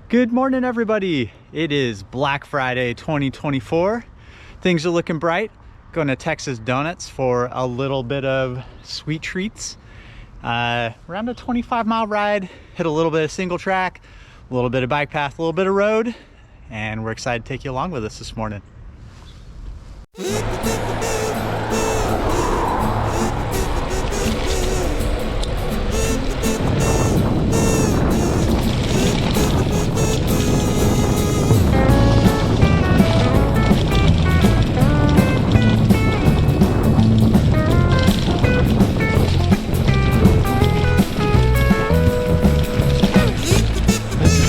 Good morning, everybody. It is Black Friday 2024. Things are looking bright. Going to Texas Donuts for a little bit of sweet treats. Around a 25-mile ride, hit a little bit of single track, a little bit of bike path, a little bit of road, and we're excited to take you along with us this morning.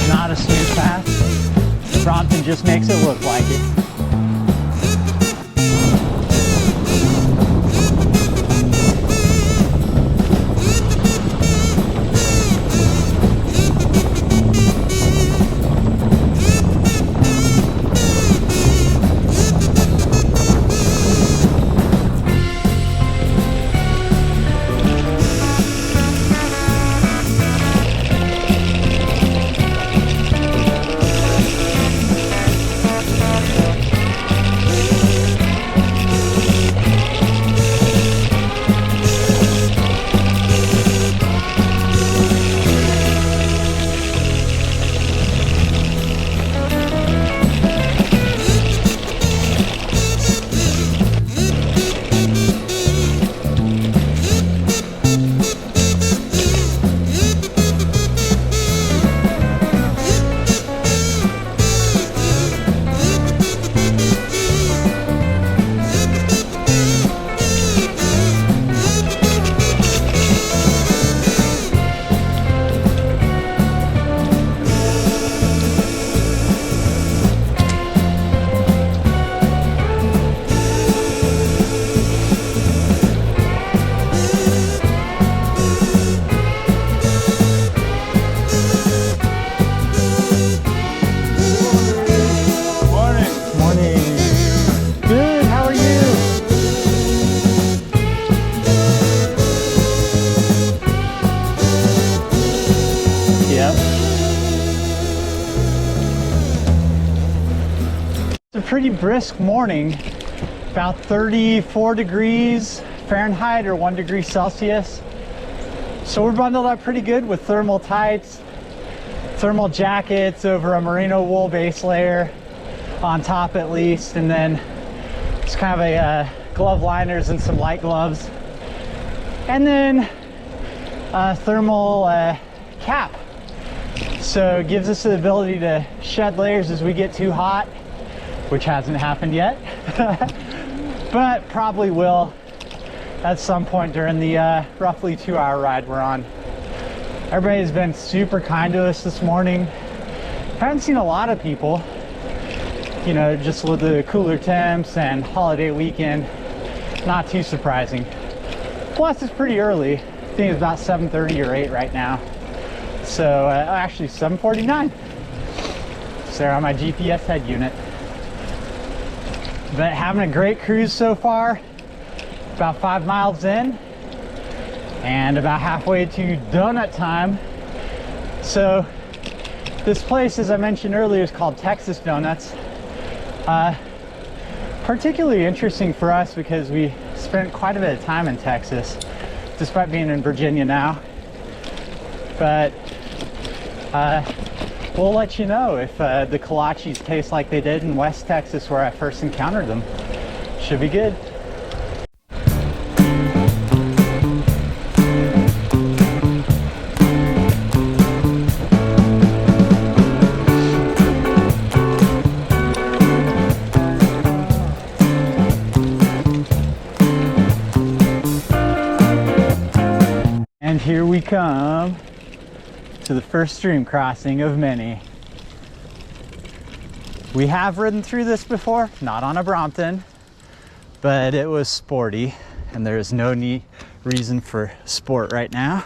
Not a smooth path. Brompton just makes it look like it. Pretty brisk morning, about 34 degrees Fahrenheit or 1 degree Celsius. So we're bundled up pretty good with thermal tights, thermal jackets over a merino wool base layer on top at least, and then just kind of a glove liners and some light gloves, and then a thermal cap. So it gives us the ability to shed layers as we get too hot, which hasn't happened yet, but probably will at some point during the roughly 2-hour ride we're on. Everybody's been super kind to us this morning. Haven't seen a lot of people, you know, just with the cooler temps and holiday weekend, not too surprising. Plus it's pretty early. I think it's about 7:30 or 8 right now. So actually 7:49. So they're on my GPS head unit. But having a great cruise so far, about 5 miles in, and about halfway to donut time. So this place, as I mentioned earlier, is called Texas Donuts. Particularly interesting for us because we spent quite a bit of time in Texas, despite being in Virginia now. But we'll let you know if the kolaches taste like they did in West Texas where I first encountered them. Should be good. And here we come to the first stream crossing of many. We have ridden through this before, not on a Brompton, but it was sporty, and there is no reason for sport right now.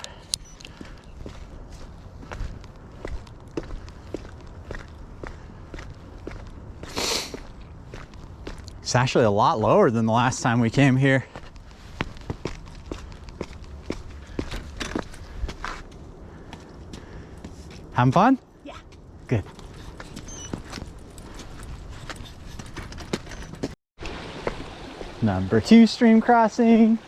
It's actually a lot lower than the last time we came here. Having fun? Yeah. Good. Number 2 stream crossing.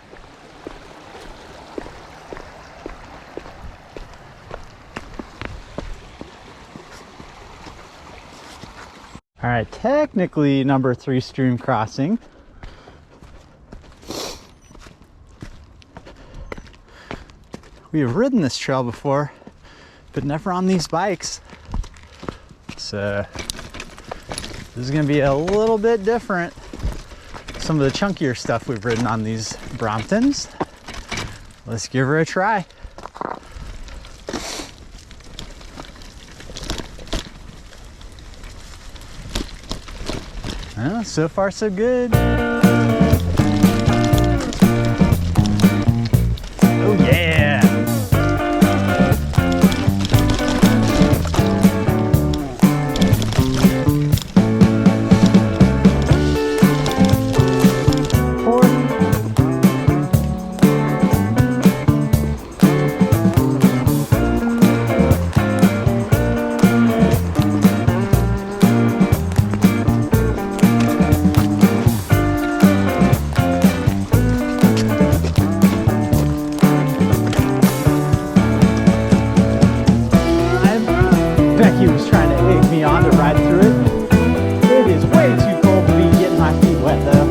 All right, technically number 3 stream crossing. We have ridden this trail before, but never on these bikes. So this is gonna be a little bit different. Some of the chunkier stuff we've ridden on these Bromptons. Let's give her a try. Well, so far so good. Oh yeah! Becky was trying to egg me on to ride through it. It is way too cold to be getting my feet wet though.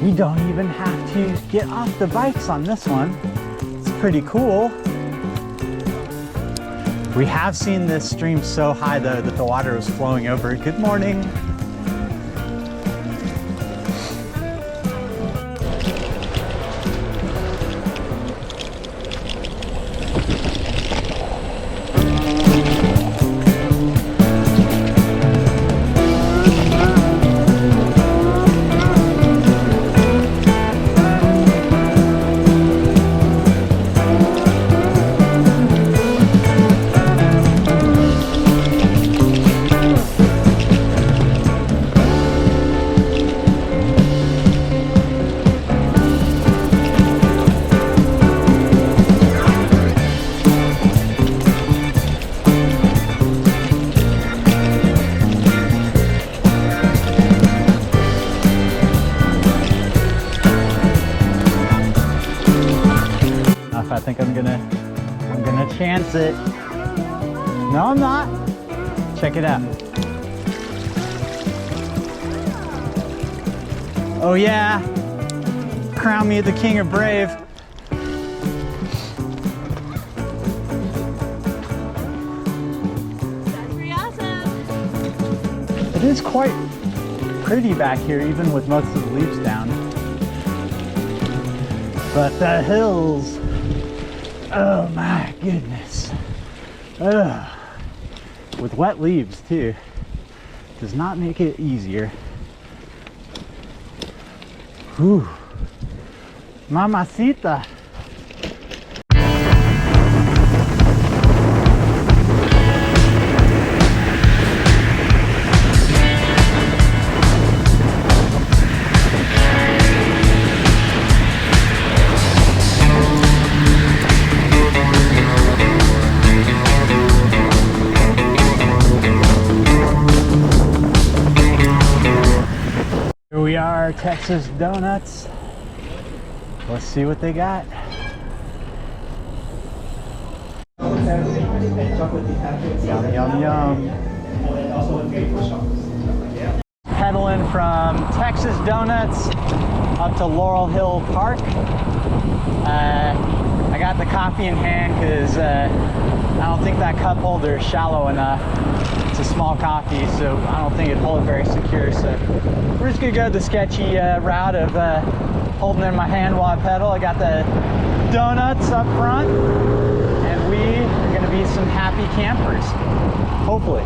We don't even have to get off the bikes on this one. It's pretty cool. We have seen this stream so high though that the water was flowing over. Good morning. I think I'm gonna chance it. No, I'm not. Check it out. Oh yeah, crown me the king of brave. That's pretty awesome. It is quite pretty back here, even with most of the leaves down. But the hills, oh my goodness. Ugh. With wet leaves too, does not make it easier. Whew. Mamacita. Here we are, Texas Donuts. Let's see what they got. Yum, yum, yum. Pedaling from Texas Donuts up to Laurel Hill Park. I got the coffee in hand because I don't think that cup holder is shallow enough. It's a small coffee, so I don't think it'd hold it very secure. So we're just gonna go the sketchy route of holding it in my hand while I pedal. I got the donuts up front, and we are gonna be some happy campers, hopefully.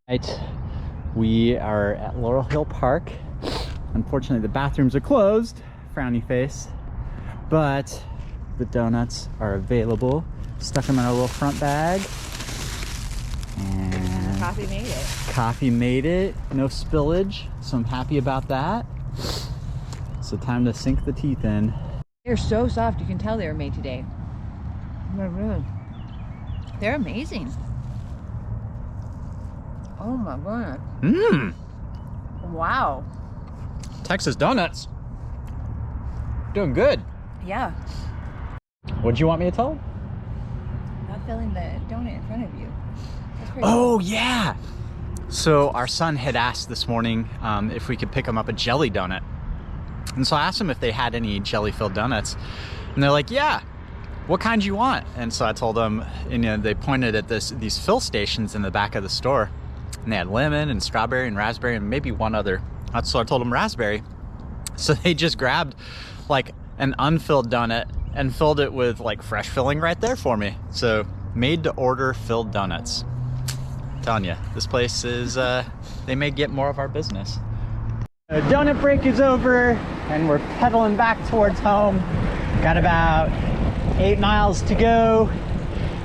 Right, we are at Laurel Hill Park. Unfortunately, the bathrooms are closed, frowny face, but the donuts are available. Stuck them in our little front bag. And Coffee made it. Coffee made it, no spillage, so I'm happy about that. So time to sink the teeth in. They're so soft, you can tell they were made today. They're really, they're amazing. Oh my goodness. Mmm. Wow. Texas donuts. Doing good. Yeah. What'd you want me to tell? Not filling the donut in front of you. That's pretty Oh, yeah. So our son had asked this morning if we could pick him up a jelly donut. And so I asked him if they had any jelly-filled donuts. And they're like, yeah, what kind do you want? And so I told them, and they pointed at these fill stations in the back of the store. And they had lemon and strawberry and raspberry and maybe one other. So I told them raspberry. So they just grabbed like an unfilled donut and filled it with like fresh filling right there for me. So made to order filled donuts. I'm telling you, this place is, they may get more of our business. The donut break is over and we're pedaling back towards home. Got about 8 miles to go.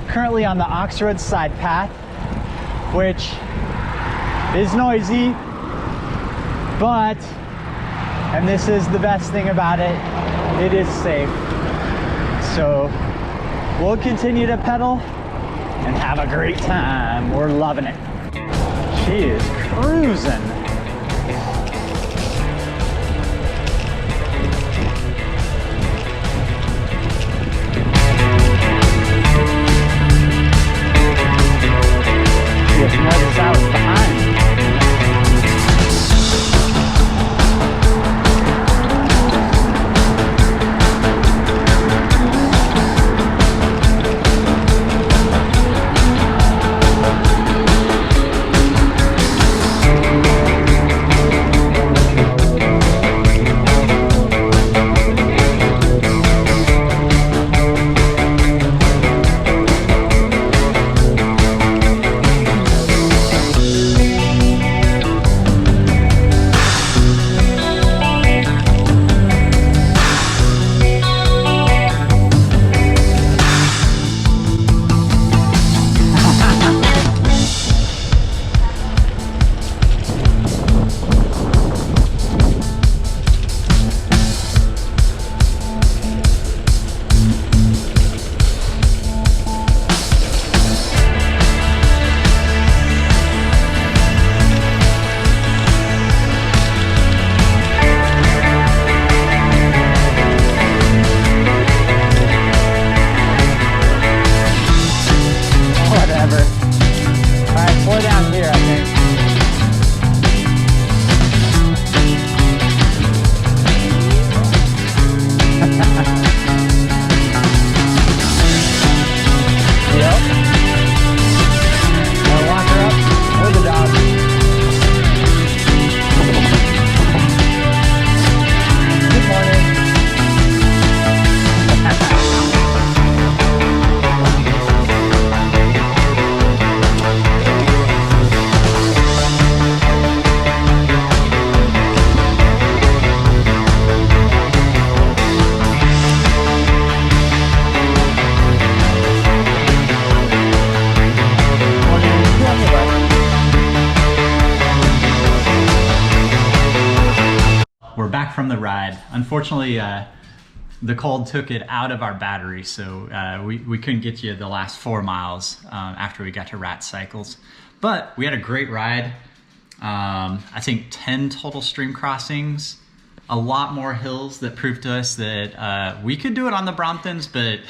Currently on the Oxroad side path, which is noisy, but, and this is the best thing about it, it is safe. So we'll continue to pedal and have a great time. We're loving it. She is cruising. Just notice I was behind. We're back from the ride. Unfortunately, the cold took it out of our battery, so we couldn't get you the last 4 miles after we got to Rat Cycles. But we had a great ride. I think 10 total stream crossings, a lot more hills that proved to us that we could do it on the Bromptons, but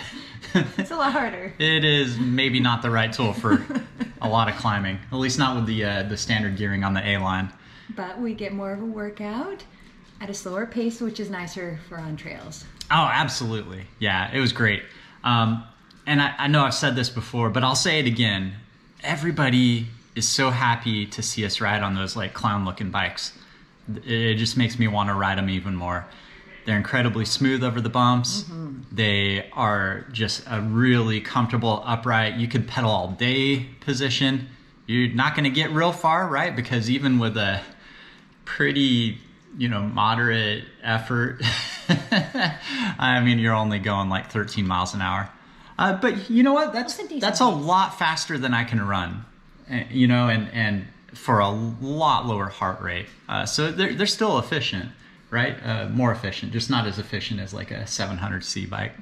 It's a lot harder. it is maybe not the right tool for a lot of climbing, at least not with the standard gearing on the A-line. But we get more of a workout at a slower pace, which is nicer for on trails. Oh, absolutely. Yeah, it was great. And I know I've said this before, but I'll say it again. Everybody is so happy to see us ride on those like clown looking bikes. It just makes me want to ride them even more. They're incredibly smooth over the bumps. Mm-hmm. They are just a really comfortable upright. You could pedal all day position. You're not going to get real far, right? Because even with a pretty, moderate effort, I mean, you're only going like 13 miles an hour. But you know what? That's a lot faster than I can run, and for a lot lower heart rate. So they're still efficient. right? More efficient, just not as efficient as like a 700C bike.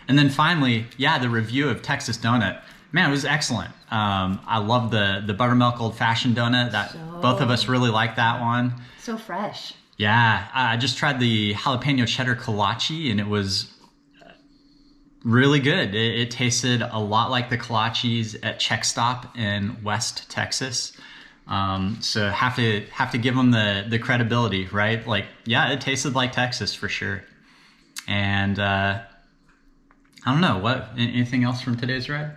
And then finally, yeah, the review of Texas Donut. Man, it was excellent. I love the buttermilk old fashioned donut. Both of us really like that one. So fresh. Yeah, I just tried the jalapeno cheddar kolache, and it was really good. It tasted a lot like the kolaches at Check Stop in West Texas. So have to give them the credibility, right? Like, yeah, it tasted like Texas for sure. And I don't know, anything else from today's ride?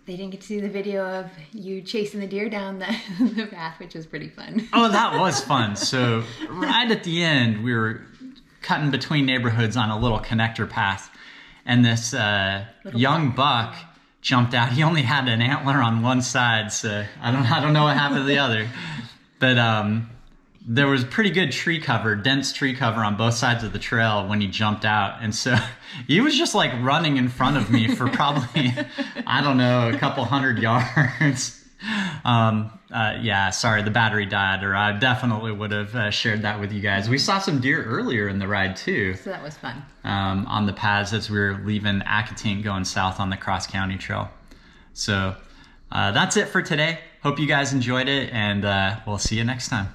They didn't get to see the video of you chasing the deer down the path, which was pretty fun. Oh, that was fun. So right at the end, we were cutting between neighborhoods on a little connector path, and this young buck jumped out. He only had an antler on one side, so I don't know what happened to the other. But there was pretty good tree cover, dense tree cover on both sides of the trail when he jumped out. And so he was just like running in front of me for probably, I don't know, a couple hundred yards. Yeah, sorry, the battery died, or I definitely would have shared that with you guys. We saw some deer earlier in the ride too. So that was fun. On the paths as we were leaving Accotink going south on the Cross County Trail. So that's it for today. Hope you guys enjoyed it, and we'll see you next time.